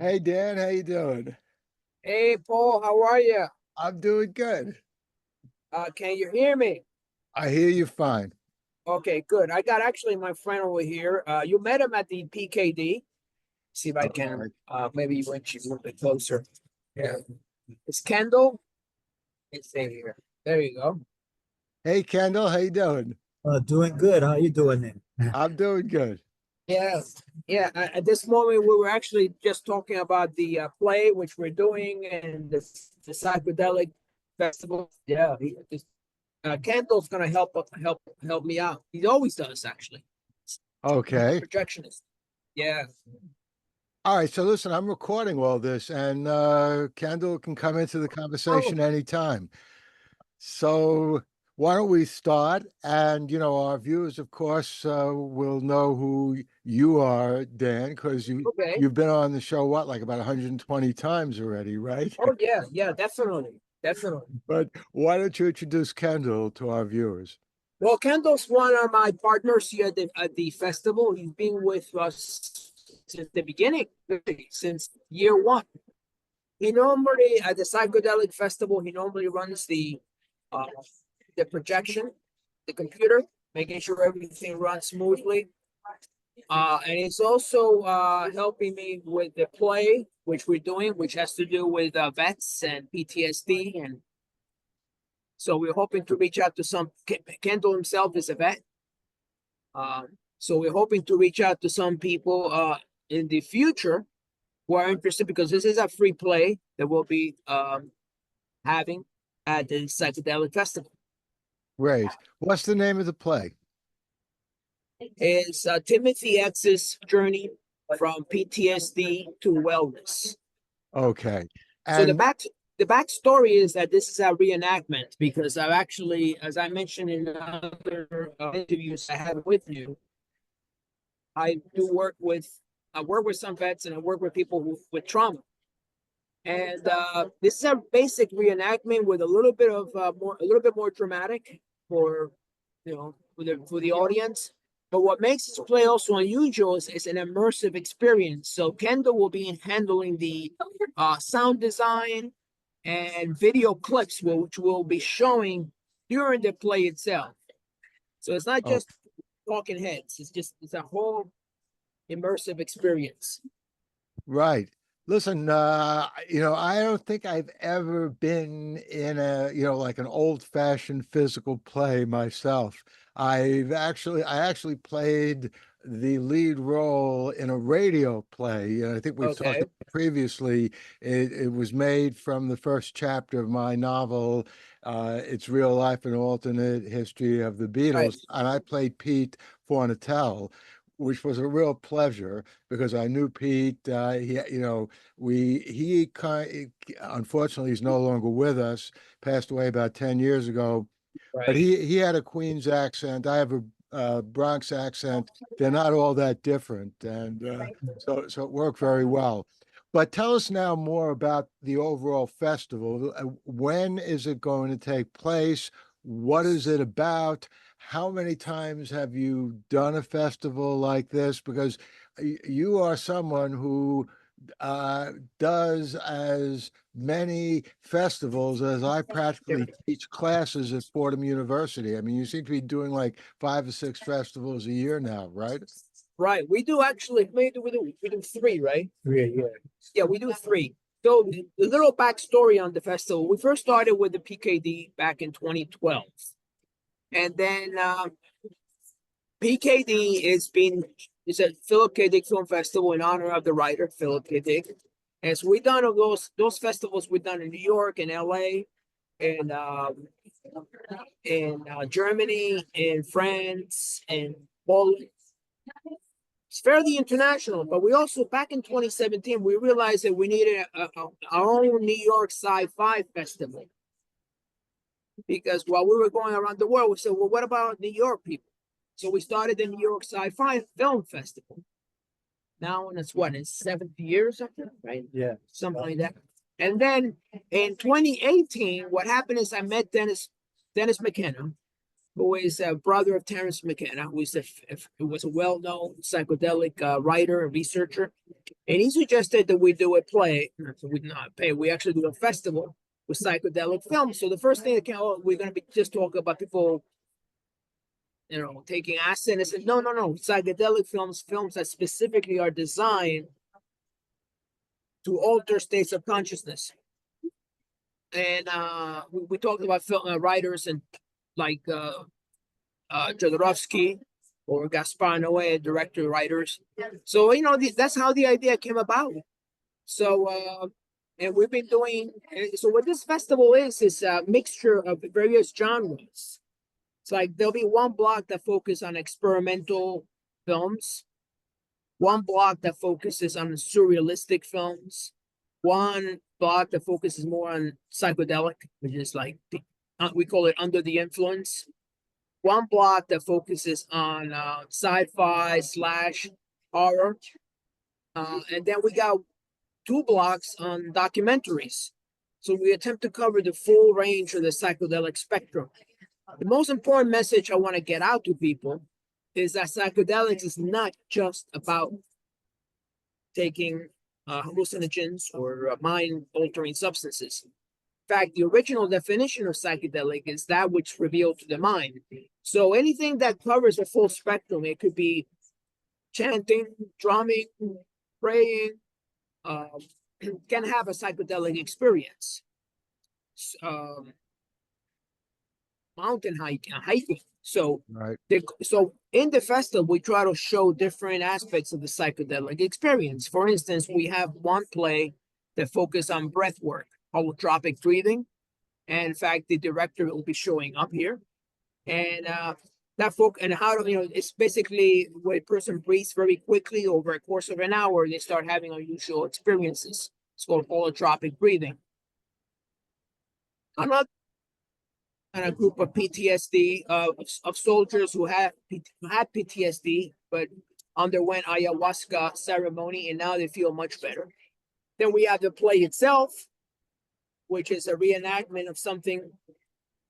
Hey Dan, how you doing? Hey Paul, how are you? I'm doing good. Can you hear me? I hear you fine. Okay, good. I got actually my friend over here. You met him at the PKD. See if I can. Okay. Maybe you went she's a little bit closer. Yeah, it's Kendall. It's in here. There you go. Hey Kendall, how you doing? Doing good. How you doing then? I'm doing good. Yeah, yeah. At this moment, we were actually just talking about the play which we're doing and the psychedelic festival. Yeah, Kendall's gonna help me out. He always does actually. Okay. Projectionist. Yeah. All right, so listen, I'm recording all this and Kendall can come into the Oh, conversation anytime. So why don't we start? And our viewers, of course, will know who you are, Dan, because okay. you've been on the show what, like about 120 times already, right? Oh, yeah, yeah, definitely, definitely. But why don't you introduce Kendall to our viewers? Well, Kendall's one of my partners here at the festival. He's been with us since the beginning, really, since year one. He normally at the psychedelic festival, he normally runs uh, the projection, the computer, making sure everything runs smoothly. And he's also helping me with the play, which we're doing, which has to do with vets and PTSD. And so we're hoping to reach out to some. Kendall himself is a vet. So we're hoping to reach out to some people in the future who are interested because this is a free play that we'll be having at the Psychedelic Festival. Great. What's the name of the play? Is Timothy X's journey from PTSD to wellness. Okay. So And the backstory is that this is a reenactment because I've actually, as I mentioned in other interviews I have with you, I do I work with some vets and I work with people with trauma. And this is a basic reenactment with a little bit of a little bit more dramatic for for the audience. But what makes this play also unusual is an immersive experience. So Kendall will be handling the sound design and video clips, which will be showing during the play itself. So it's not oh, just talking heads; it's a whole immersive experience. right. Listen, I don't think I've ever been in like an old-fashioned physical play myself. I actually played the lead role in a radio play. I think we've talked Okay, about previously. It was made from the first chapter of my novel, It's Real Life and Alternate History of the right. Beatles, and I played Pete Fornatel, which was a real pleasure because I knew Pete. Unfortunately, he's no longer with us, passed away about 10 years ago, but Right. he had a Queens accent. I have a Bronx accent. They're not all that different. And so it worked very well. But tell us now more about the overall festival. When is it going to take place? What is it about? How many times have you done a festival like this? Because you are someone who does as many festivals as I practically teach classes at Fordham University. I mean, you seem to be doing like 5 or 6 festivals a year now, right? Right. We do actually we do three, right? Yeah, yeah. Yeah, we do three. So the little backstory on the festival, we first started with the PKD back in 2012. And then PKD is a Philip K. Dick Film Festival in honor of the writer Philip K. Dick. And so we done of those festivals we've done in New York and LA and in Germany, in France, and Poland. It's fairly international, but we also back in 2017 we realized that we needed our own New York Sci-Fi Festival because while we were going around the world, we said, well, what about New York people? So we started the New York Sci-Fi Film Festival. Now, and it's what, in 7th year or something, right? Yeah. Something like that. And then in 2018, what happened is I met Dennis McKenna, who is a brother of Terence McKenna, who was a well-known psychedelic writer and researcher. And he suggested that we do a play, we actually do a festival with psychedelic films. So the first thing that came out, we're going to be just talking about people, taking acid. And I said, no, psychedelic films that specifically are designed to alter states of consciousness. And we talked about writers and like Jodorowsky or Gaspar Noé, director writers. So that's how the idea came about. So and we've been doing. So what this festival is a mixture of various genres. It's like there'll be one block that focuses on experimental films, one block that focuses on surrealistic films, one block that focuses more on psychedelic, which is like we call it under the influence. One block that focuses on sci-fi / horror, and then we got 2 blocks on documentaries. So we attempt to cover the full range of the psychedelic spectrum. The most important message I want to get out to people is that psychedelics is not just about taking hallucinogens or mind-altering substances. In fact, the original definition of psychedelic is that which revealed to the mind. So anything that covers the full spectrum, it could be chanting, drumming, praying, can have a psychedelic experience. Mountain hiking. So, Right. So in the festival, we try to show different aspects of the psychedelic experience. For instance, we have one play that focuses on breath work, holotropic breathing. And in fact, the director will be showing up here. And and how to, it's basically where a person breathes very quickly over a course of an hour, they start having unusual experiences. It's called holotropic breathing. Another and a group of PTSD of soldiers who had PTSD but underwent ayahuasca ceremony, and now they feel much better. Then we have the play itself, which is a reenactment of something,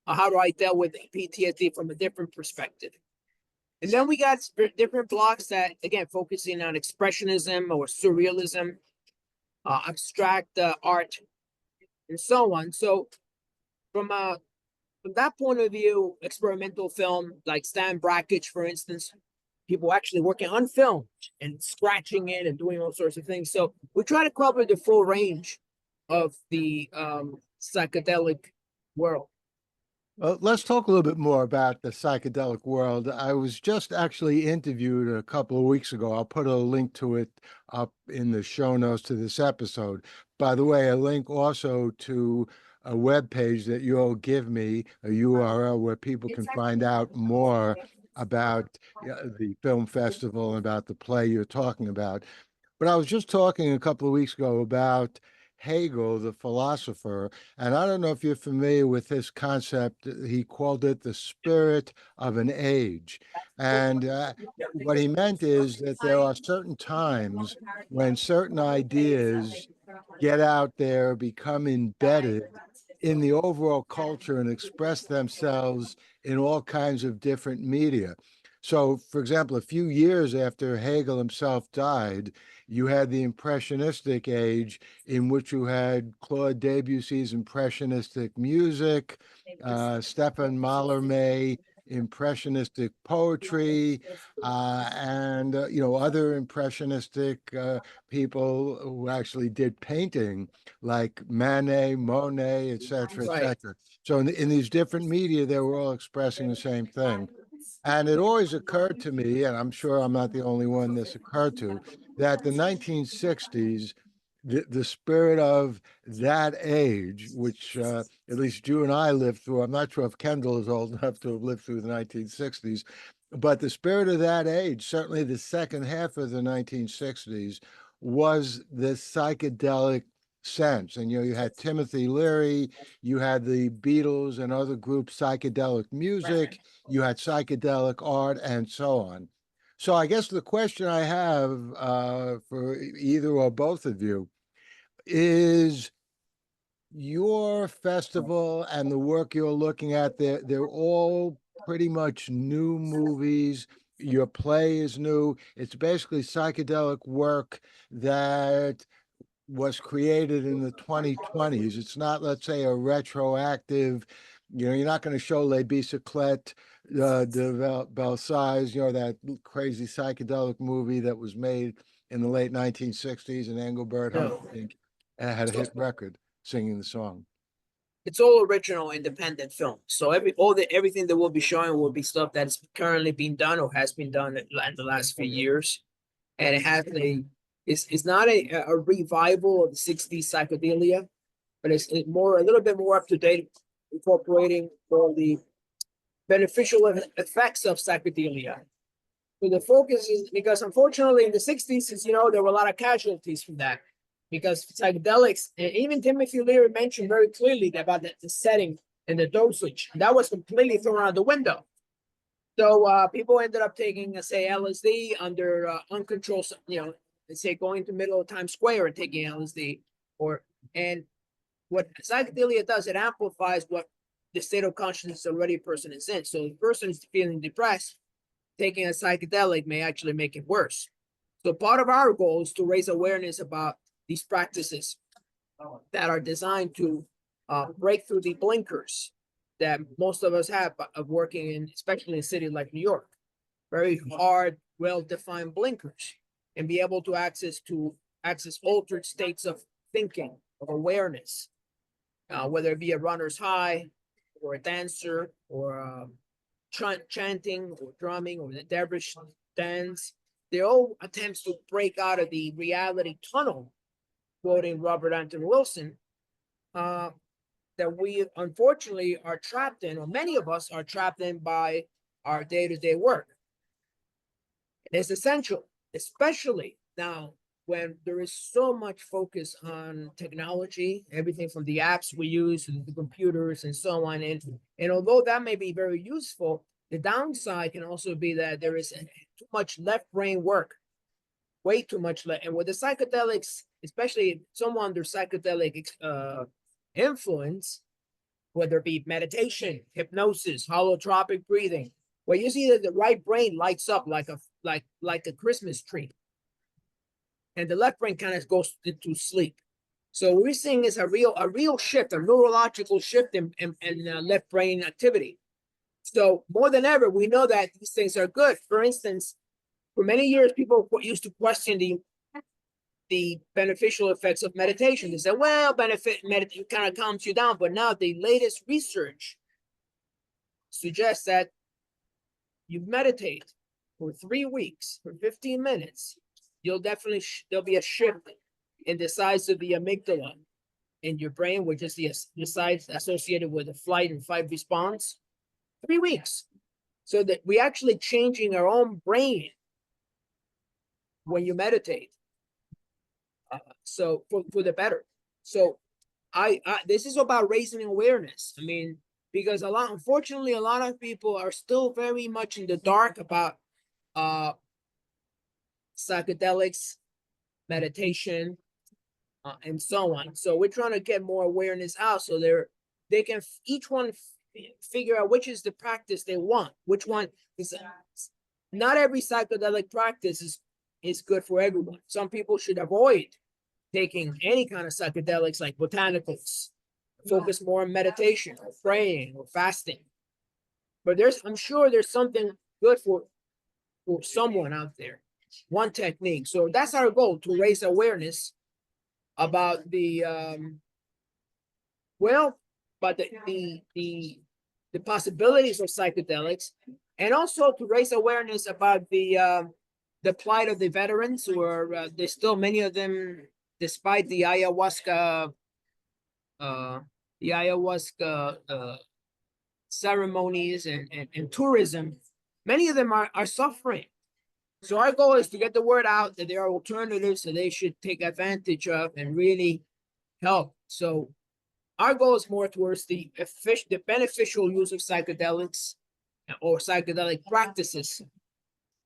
how do I deal with PTSD from a different perspective. And then we got different blocks that, again, focusing on expressionism or surrealism, abstract art, and so on. So from that point of view, experimental film, like Stan Brakhage, for instance, people actually working on film and scratching it and doing all sorts of things. So we try to cover the full range of the psychedelic world. Well, let's talk a little bit more about the psychedelic world. I was just actually interviewed a couple of weeks ago. I'll put a link to it up in the show notes to this episode. By the way, a link also to a web page that you'll give me, a URL where people can find out more about the film festival and about the play you're talking about. But I was just talking a couple of weeks ago about Hegel, the philosopher, and I don't know if you're familiar with this concept. He called it the spirit of an age. And what he meant is that there are certain times when certain ideas get out there, become embedded in the overall culture and express themselves in all kinds of different media. So, for example, a few years after Hegel himself died, you had the Impressionistic age, in which you had Claude Debussy's Impressionistic music, Stefan Mallarmé, Impressionistic poetry, and other Impressionistic people who actually did painting, like Manet, Monet, et cetera, et cetera. So in these different media, they were all expressing the same thing. And it always occurred to me, and I'm sure I'm not the only one this occurred to, that the 1960s, the spirit of that age, which at least you and I lived through, I'm not sure if Kendall is old enough to have lived through the 1960s, but the spirit of that age, certainly the second half of the 1960s, was the psychedelic sense. And you had Timothy Leary, you had the Beatles and other groups, psychedelic music, you had psychedelic art, and so on. So I guess the question I have for either or both of you is, your festival and the work you're looking at, they're all pretty much new movies. Your play is new. It's basically psychedelic work that was created in the 2020s. It's not, let's say, a retroactive, you're not going to show Les Bicyclettes de Belsize, that crazy psychedelic movie that was made in the late 1960s, and Engelbert Humperdinck had a hit record singing the song. It's all original independent film. So everything that we'll be showing will be stuff that's currently being done or has been done in the last few years. And it has it's not a revival of the 60s psychedelia, but it's a little bit more up to date, incorporating all the beneficial effects of psychedelia. So the focus is, because unfortunately in the 60s, as you know, there were a lot of casualties from that, because psychedelics, and even Timothy Leary mentioned very clearly about the setting and the dosage, and that was completely thrown out the window. So people ended up taking, say, LSD under uncontrolled, let's say going to the middle of Times Square and taking LSD, and what psychedelia does, it amplifies what the state of consciousness already a person is in. So the person is feeling depressed, taking a psychedelic may actually make it worse. So part of our goal is to raise awareness about these practices that are designed to break through the blinkers that most of us have of working in, especially in cities like New York, very hard, well-defined blinkers, and be able to access altered states of thinking, of awareness, whether it be a runner's high, or a dancer, or chanting, or drumming, or the dervish dance. They're all attempts to break out of the reality tunnel, quoting Robert Anton Wilson, that we unfortunately are trapped in, or many of us are trapped in by our day-to-day work. And it's essential, especially now when there is so much focus on technology, everything from the apps we use to the computers and so on. And although that may be very useful, the downside can also be that there is too much left brain work, way too much left. And with the psychedelics, especially someone under psychedelic influence, whether it be meditation, hypnosis, holotropic breathing, well, you see that the right brain lights up like a Christmas tree, and the left brain kind of goes into sleep. So what we're seeing is a real shift, a neurological shift in left brain activity. So more than ever, we know that these things are good. For instance, for many years, people used to question the beneficial effects of meditation. They said, well, meditation kind of calms you down. But now the latest research suggests that you meditate for 3 weeks, for 15 minutes, there'll be a shift in the size of the amygdala in your brain, which is the size associated with the flight and fight response. 3 weeks. So that we actually changing our own brain when you meditate. So for the better. So this is about raising awareness. I mean, because unfortunately, a lot of people are still very much in the dark about psychedelics, meditation, and so on. So we're trying to get more awareness out, so they can each one figure out which is the practice they want. Which one is not every psychedelic practice is good for everyone. Some people should avoid taking any kind of psychedelics like botanicals, focus more on meditation or praying or fasting. But I'm sure there's something good for someone out there, one technique. So that's our goal, to raise awareness about the possibilities of psychedelics, and also to raise awareness about the plight of the veterans, who are there's still many of them, despite the ayahuasca ceremonies and tourism, many of them are suffering. So our goal is to get the word out that there are alternatives that they should take advantage of and really help. So our goal is more towards the beneficial use of psychedelics or psychedelic practices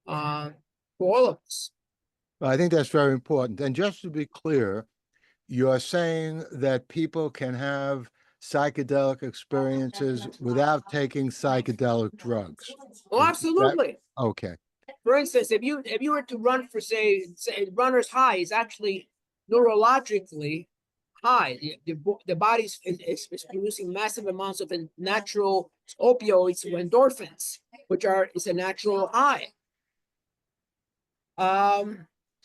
for all of us. Well, I think that's very important. And just to be clear, you're saying that people can have psychedelic experiences without taking psychedelic drugs. Oh, absolutely. Okay. For instance, if you were to run for say runner's high is actually neurologically high. The body is producing massive amounts of natural opioids, endorphins, which is a natural high.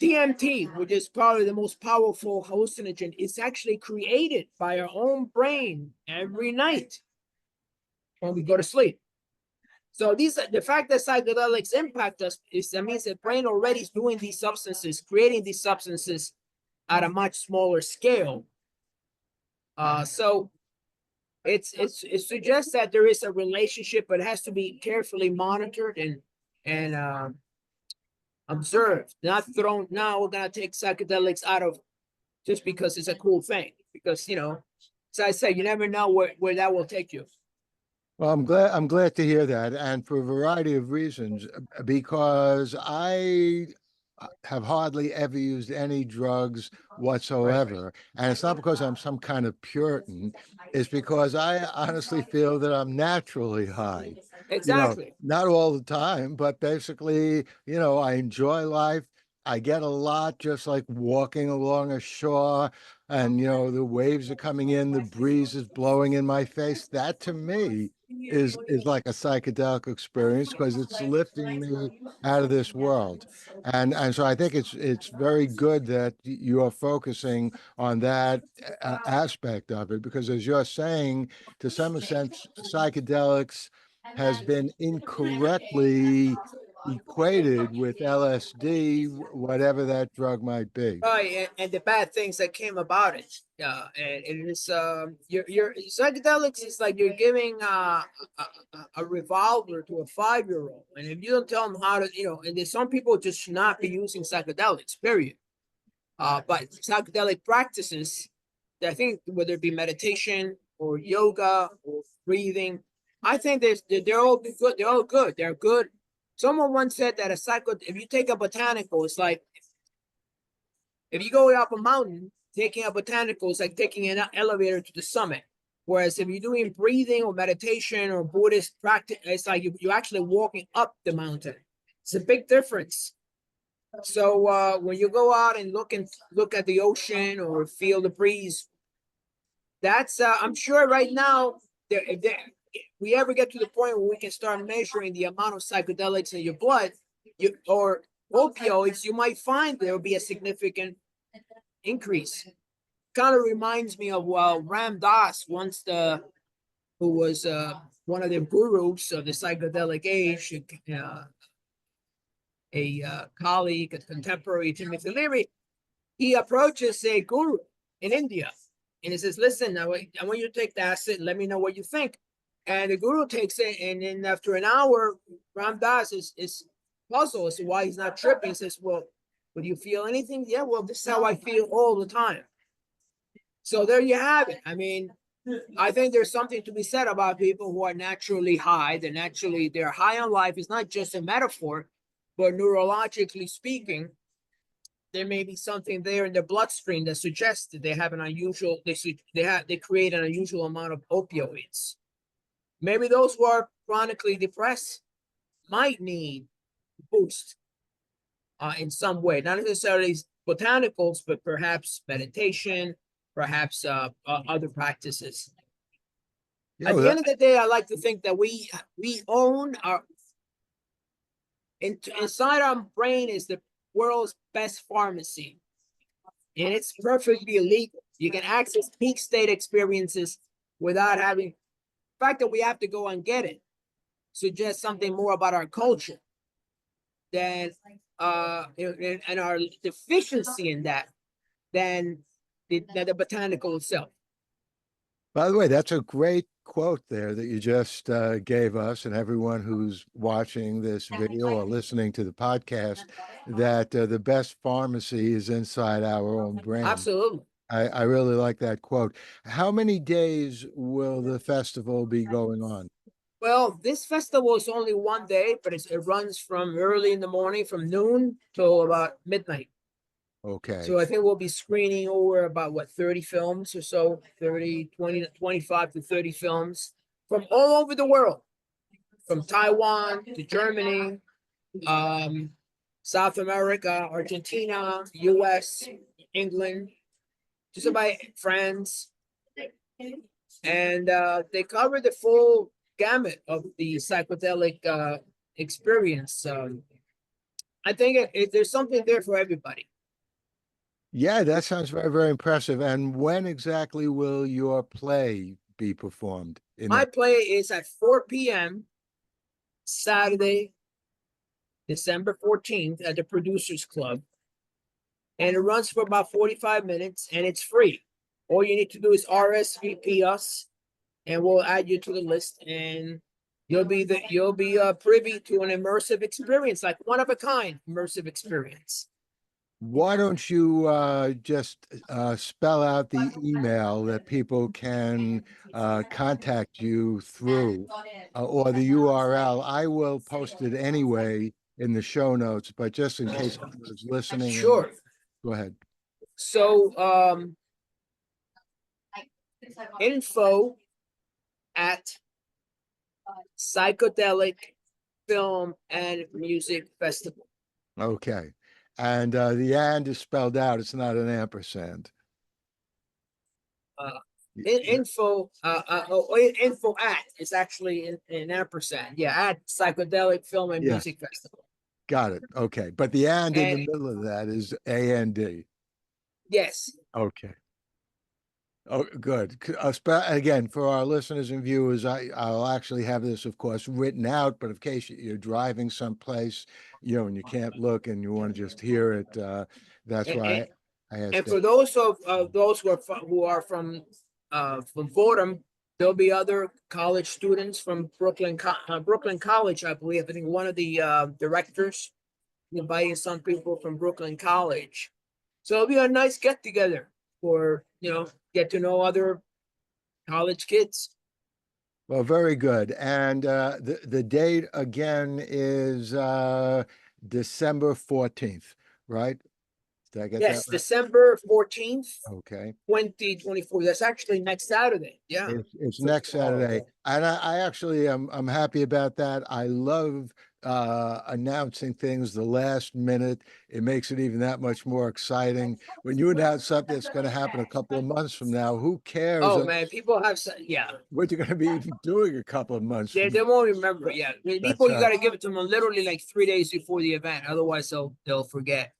DMT, which is probably the most powerful hallucinogen, is actually created by our own brain every night when we go to sleep. So the fact that psychedelics impact us that means the brain already is doing these substances, creating these substances at a much smaller scale. So it suggests that there is a relationship, but it has to be carefully monitored and observed, not thrown. Now we're gonna take psychedelics out of just because it's a cool thing. Because as I say, you never know where that will take you. Well, I'm glad to hear that, and for a variety of reasons, because I have hardly ever used any drugs whatsoever. And it's not because I'm some kind of Puritan, it's because I honestly feel that I'm naturally high. Exactly. Not all the time, but basically, I enjoy life. I get a lot just like walking along a shore and, the waves are coming in, the breeze is blowing in my face. That to me is like a psychedelic experience because it's lifting me out of this world. And so I think it's very good that you are focusing on that aspect of it, because as you're saying, to some extent, psychedelics has been incorrectly equated with LSD, whatever that drug might be. Right, and the bad things that came about it. And it is your psychedelics is like you're giving a revolver to a 5-year-old, and if you don't tell them how to, and there's some people just should not be using psychedelics, period. But psychedelic practices, I think whether it be meditation or yoga or breathing, I think they're all good. They're all good. They're good. Someone once said that if you take a botanical, it's like if you go up a mountain, taking a botanical is like taking an elevator to the summit. Whereas if you're doing breathing or meditation or Buddhist practice, it's like you're actually walking up the mountain. It's a big difference. So when you go out and look at the ocean or feel the breeze, that's I'm sure right now if we ever get to the point where we can start measuring the amount of psychedelics in your blood, or opioids, you might find there will be a significant increase. Kind of reminds me of Ram Dass, who was one of the gurus of the psychedelic age, a colleague, a contemporary Timothy Leary. He approaches a guru in India, and he says, "Listen, I want you to take the acid and let me know what you think." And the guru takes it, and then after an hour, Ram Dass is puzzled as to why he's not tripping. He says, "Well, do you feel anything?" "Yeah, well, this is how I feel all the time." So there you have it. I mean, I think there's something to be said about people who are naturally high. They're high on life. It's not just a metaphor, but neurologically speaking, there may be something there in their bloodstream that suggests that they have they create an unusual amount of opioids. Maybe those who are chronically depressed might need a boost in some way, not necessarily botanicals, but perhaps meditation, perhaps other practices. At the end of the day, I like to think that we own inside our brain is the world's best pharmacy, and it's perfectly legal. You can access peak state experiences without having. The fact that we have to go and get it suggests something more about our culture than and our deficiency in that than the botanical itself. By the way, that's a great quote there that you just gave us and everyone who's watching this video or listening to the podcast, that the best pharmacy is inside our own brain. Absolutely. I really like that quote. How many days will the festival be going on? Well, this festival is only one day, but it runs from early in the morning, from noon till about midnight. Okay. So I think we'll be screening over about what, 30 films or so, 30, 20, 25 to 30 films from all over the world, from Taiwan to Germany, South America, Argentina, US, England, just about France. And they cover the full gamut of the psychedelic experience. I think there's something there for everybody. Yeah, that sounds very, very impressive. And when exactly will your play be performed? My play is at 4 p.m. Saturday, December 14th at the Producers Club. And it runs for about 45 minutes and it's free. All you need to do is RSVP us and we'll add you to the list and you'll be privy to an immersive experience, like one of a kind immersive experience. Why don't you just spell out the email that people can contact you through or the URL? I will post it anyway in the show notes, but just in case anyone's listening. Sure. Go ahead. So info at Psychedelic Film and Music Festival. Okay. And the and is spelled out. It's not an ampersand. Info at is actually in ampersand. Yeah, at Psychedelic Film and Music Festival. Got it. Okay. But the and in the middle of that is AND. Yes. Okay. Oh, good. Again, for our listeners and viewers, I'll actually have this, of course, written out, but in case you're driving someplace, and you can't look and you want to just hear it, that's why I asked. And for those of those who are from Fordham, there'll be other college students from Brooklyn College, I believe. I think one of the directors inviting some people from Brooklyn College. So it'll be a nice get together for, get to know other college kids. Well, very good. And the date again is December 14th, right? Did I get that right? December 14th. Okay. 2024. That's actually next Saturday. Yeah. It's next Saturday. And I actually I'm happy about that. I love announcing things the last minute. It makes it even that much more exciting. When you announce something that's going to happen a couple of months from now, who cares? Oh man, people have what you're going to be even doing a couple of months they won't remember. Yeah. I mean, people, you got to give it to them literally like 3 days before the event. Otherwise they'll forget.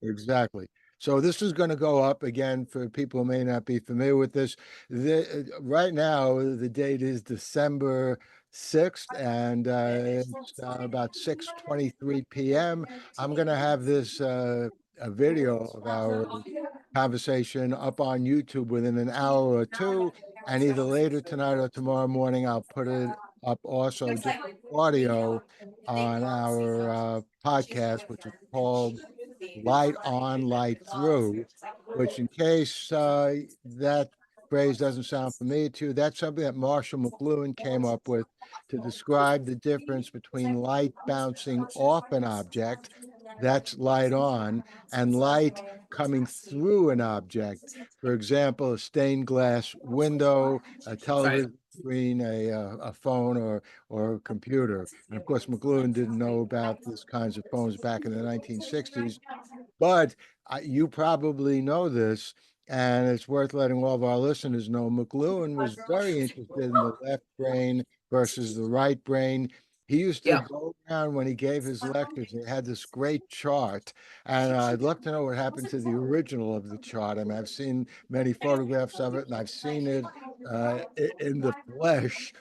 Exactly. So this is going to go up again for people who may not be familiar with this. Right now, the date is December 6th, and it's about 6:23 p.m. I'm going to have this a video of our conversation up on YouTube within an hour or two, and either later tonight or tomorrow morning, I'll put it up also just audio on our podcast, which is called Light On, Light Through, which in case that phrase doesn't sound familiar to you, that's something that Marshall McLuhan came up with to describe the difference between light bouncing off an object, that's light on, and light coming through an object. For example, a stained glass window, a television screen, a phone or a computer. And of course, McLuhan didn't know about these kinds of phones back in the 1960s, but you probably know this, and it's worth letting all of our listeners know. McLuhan was very interested in the left brain versus the right brain. He used to go around when he gave his lectures. He had this great chart, and I'd love to know what happened to the original of the chart. I mean, I've seen many photographs of it, and I've seen it in the flesh,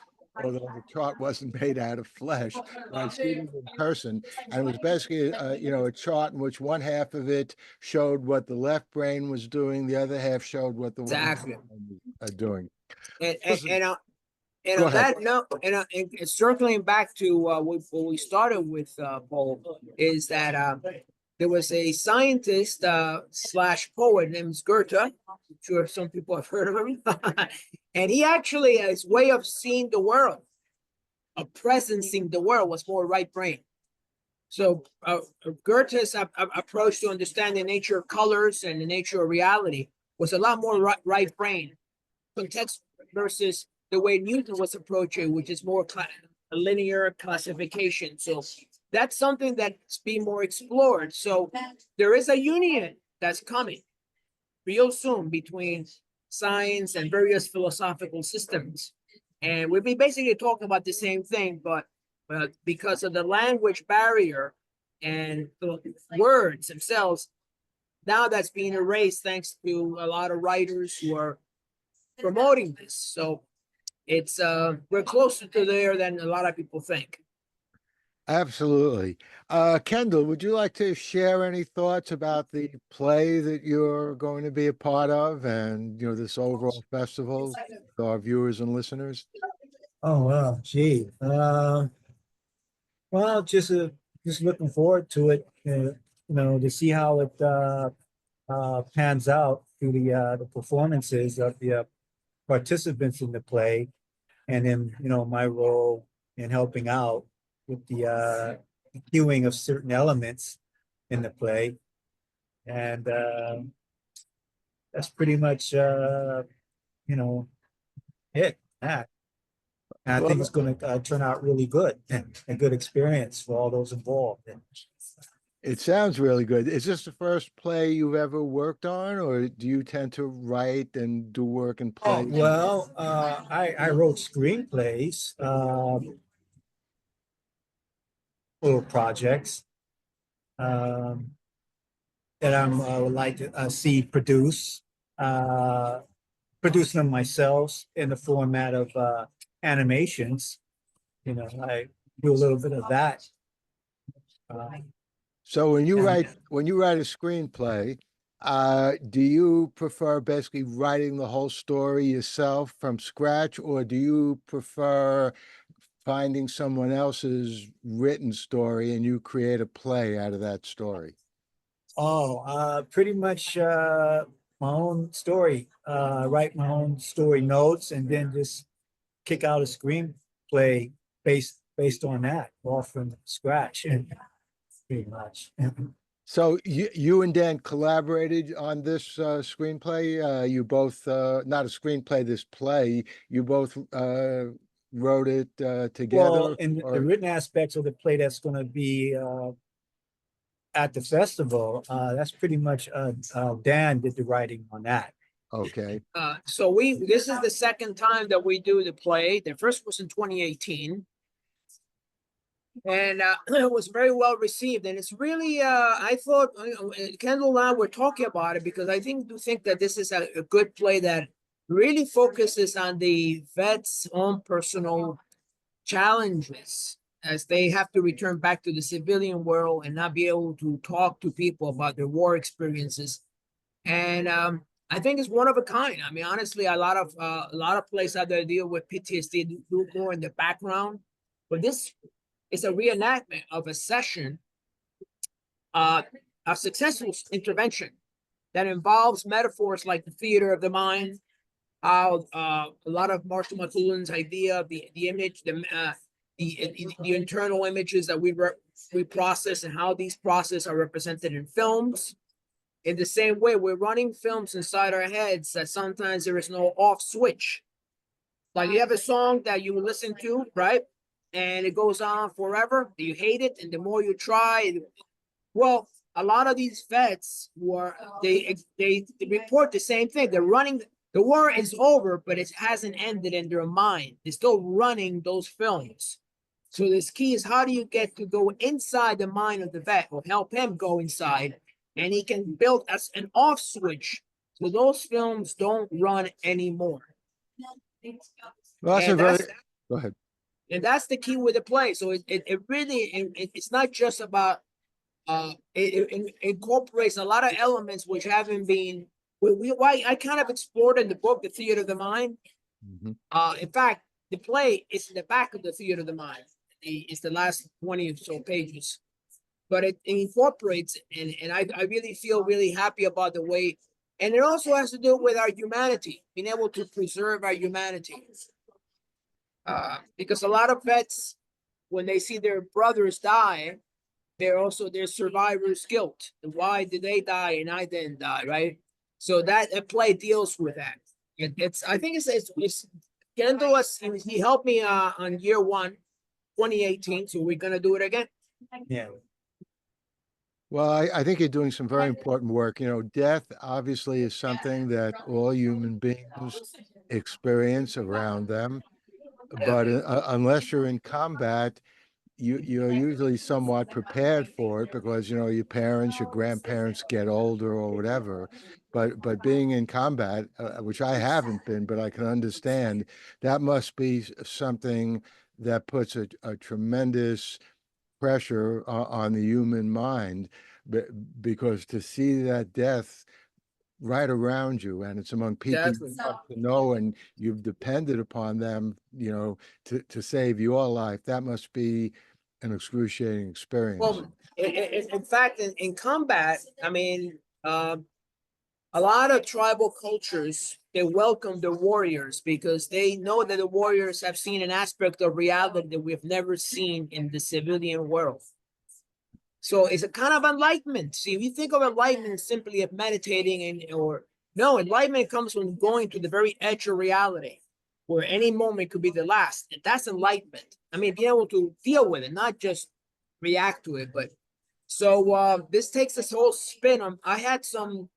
although the chart wasn't made out of flesh. I've seen it in person, and it was basically, a chart in which one half of it showed what the left brain was doing, the other half showed what the right brain was doing. And on that note, and circling back to what we started with, Paul, is that there was a scientist slash poet named Goethe. I'm sure some people have heard of him. And he actually, his way of seeing the world, of presencing the world, was more right brain. So Goethe's approach to understand the nature of colors and the nature of reality was a lot more right brain context versus the way Newton was approaching, which is more a linear classification. So that's something that's being more explored. So there is a union that's coming real soon between science and various philosophical systems. And we'll be basically talking about the same thing, but because of the language barrier and the words themselves, now that's being erased thanks to a lot of writers who are promoting this. So it's we're closer to there than a lot of people think. Absolutely. Kendall, would you like to share any thoughts about the play that you're going to be a part of and, this overall festival to our viewers and listeners? Oh, well, gee. Well, just looking forward to it, to see how it pans out through the performances of the participants in the play, and then, my role in helping out with the cueing of certain elements in the play. And that's pretty much, it. That. And I think it's going to turn out really good and a good experience for all those involved. It sounds really good. Is this the first play you've ever worked on, or do you tend to write and do work in plays? Well, I wrote screenplays, little projects that I would like to see produced them myself in the format of animations. I do a little bit of that. So when you write a screenplay, do you prefer basically writing the whole story yourself from scratch, or do you prefer finding someone else's written story and you create a play out of that story? Pretty much my own story. Write my own story notes and then just kick out a screenplay based on that, all from scratch, and pretty much. So you and Dan collaborated on this screenplay. You both not a screenplay, this play. You both wrote it together. Well, in the written aspects of the play that's going to be at the festival, that's pretty much Dan did the writing on that. Okay. So this is the second time that we do the play. The first was in 2018. And it was very well received. And it's really, I thought, Kendall and I were talking about it because I do think that this is a good play that really focuses on the vets' own personal challenges as they have to return back to the civilian world and not be able to talk to people about their war experiences. And I think it's one of a kind. I mean, honestly, a lot of plays out there deal with PTSD do more in the background, but this is a reenactment of a session, a successful intervention that involves metaphors like the theater of the mind, how a lot of Marshall McLuhan's idea of the image, the internal images that we process and how these processes are represented in films. In the same way, we're running films inside our heads that sometimes there is no off switch. Like you have a song that you listen to, right? And it goes on forever. You hate it, and the more you try, well, a lot of these vets they report the same thing. They're running. The war is over, but it hasn't ended in their mind. They're still running those films. So this key is how do you get to go inside the mind of the vet, or help him go inside, and he can build as an off switch so those films don't run anymore. Well, go ahead. And that's the key with the play. So it really, it's not just about, it incorporates a lot of elements which haven't been, I kind of explored in the book, The Theater of the Mind. Mm-hmm. In fact, the play is in the back of The Theater of the Mind. It's the last 20 or so pages. But it incorporates, and I really feel really happy about the way, and it also has to do with our humanity, being able to preserve our humanity. Because a lot of vets, when they see their brothers die, there's survivor's guilt. Why did they die and I didn't die, right? So that play deals with that. I think it's Kendall he helped me on year one, 2018. So we're gonna do it again. Yeah. Well, I think you're doing some very important work. You know, death obviously is something that all human beings experience around them, but unless you're in combat, you're usually somewhat prepared for it because you know your parents, your grandparents get older or whatever. But being in combat, which I haven't been, but I can understand, that must be something that puts a tremendous pressure on the human mind, because to see that death right around you and it's among people you love to know and you've depended upon them, you know, to save your life, that must be an excruciating experience. Well, in fact, in combat, I mean, a lot of tribal cultures, they welcome the warriors because they know that the warriors have seen an aspect of reality that we've never seen in the civilian world. So it's a kind of enlightenment. See, if you think of enlightenment simply of meditating no, enlightenment comes from going to the very edge of reality, where any moment could be the last. And that's enlightenment. I mean, being able to deal with it, not just react to it. But so this takes this whole spin on. I had some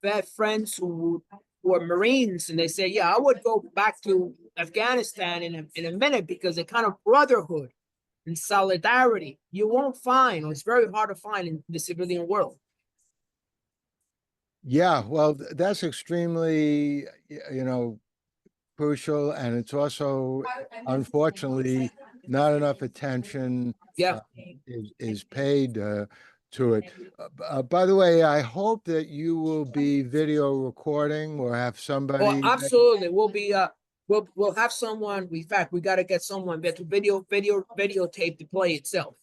bad friends who were Marines, and they say, yeah, I would go back to Afghanistan in a minute because the kind of brotherhood and solidarity you won't find, or it's very hard to find in the civilian world. Yeah, well, that's extremely, you know, crucial, and it's also, unfortunately, not enough attention Yeah. uh, is paid to it. By the way, I hope that you will be video recording or have somebody. Oh, absolutely. We'll be we'll have someone. In fact, we got to get someone to videotape the play itself.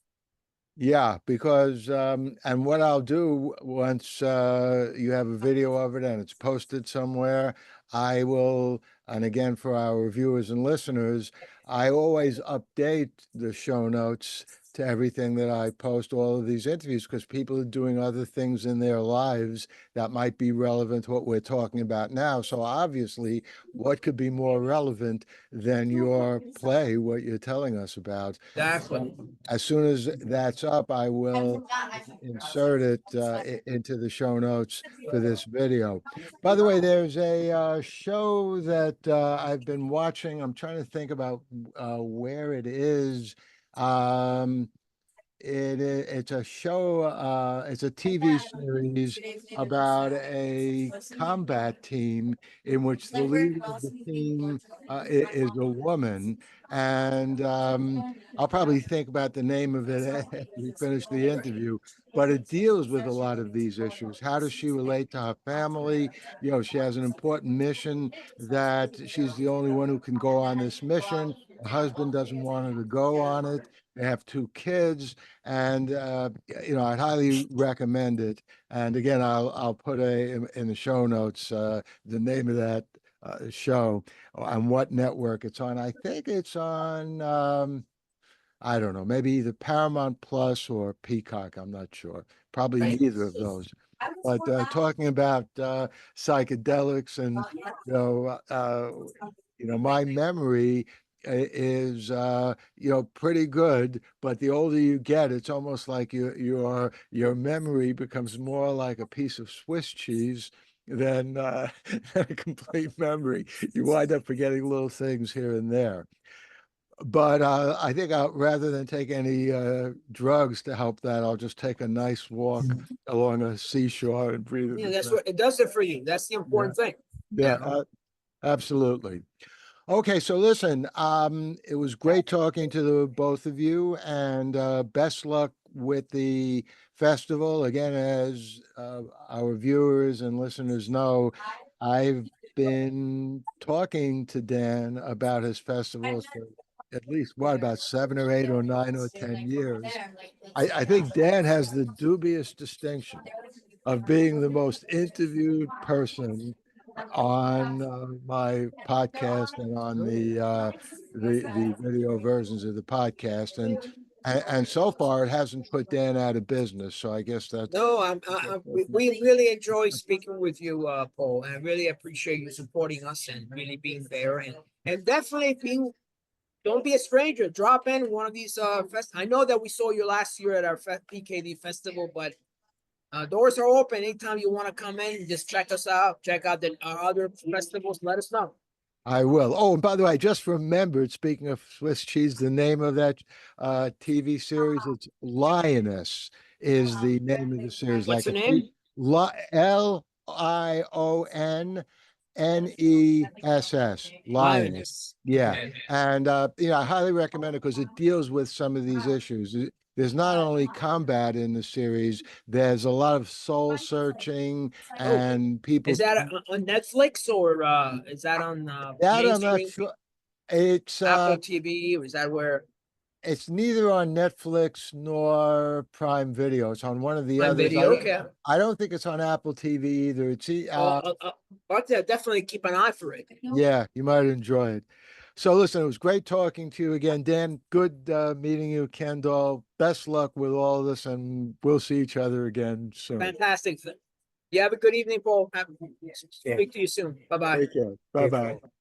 Yeah, because and what I'll do once you have a video of it and it's posted somewhere, I will, and again for our viewers and listeners, I always update the show notes to everything that I post, all of these interviews, because people are doing other things in their lives that might be relevant to what we're talking about now. So obviously, what could be more relevant than your play, what you're telling us about? Exactly. As soon as that's up, I will insert it into the show notes for this video. By the way, there's a show that I've been watching. I'm trying to think about where it is. Um, it's a show, it's a TV series about a combat team in which the leader of the team is a woman. And I'll probably think about the name of it after we finish the interview, but it deals with a lot of these issues. How does she relate to her family? You know, she has an important mission that she's the only one who can go on this mission. Her husband doesn't want her to go on it. They have two kids, and you know, I'd highly recommend it. And again, I'll put in the show notes the name of that show on what network it's on. I think it's on. I don't know, maybe either Paramount Plus or Peacock. I'm not sure. Probably neither of those. But talking about psychedelics and you know, my memory is you know, pretty good, but the older you get, it's almost like your memory becomes more like a piece of Swiss cheese than than a complete memory. You wind up forgetting little things here and there. But I think rather than take any drugs to help that, I'll just take a nice walk along a seashore and breathe in Yeah, the that's sun. what it does it for you. That's the important thing. Yeah, absolutely. Okay, so listen, it was great talking to the both of you, and best luck with the festival. Again, as our viewers and listeners know, I've been talking to Dan about his festivals for at least, what, about 7 or 8 or 9 or 10 years. I think Dan has the dubious distinction of being the most interviewed person on my podcast and on the video versions of the podcast. And And so far, it hasn't put Dan out of business. So I guess that's No, we really enjoy speaking with you, Paul, and I really appreciate you supporting us and really being there and definitely being. Don't be a stranger. Drop in one of these I know that we saw you last year at our PKD festival, but doors are open anytime you want to come in. Just check us out. Check out our other festivals. Let us know. I will. Oh, and by the way, I just remembered, speaking of Swiss cheese, the name of that TV series, it's Lioness is the name of the series. What's the Like name? Lioness, Lioness. Yeah. Okay. And I highly recommend it because it deals with some of these issues. There's not only combat in the series, there's a lot of soul searching and people. Is that on Netflix or is that on That I'm not mainstream sure. It's Apple TV? Or is that where it's neither on Netflix nor Prime Video. It's on one of the my others. video? Okay. I don't think it's on Apple TV either. I'll definitely keep an eye for it. Yeah, you might enjoy it. So listen, it was great talking to you again, Dan. Good meeting you, Kendall. Best luck with all this, and we'll see each other again soon. Fantastic. You have a good evening, Paul. Speak to you soon. Bye bye. Take care. Bye bye.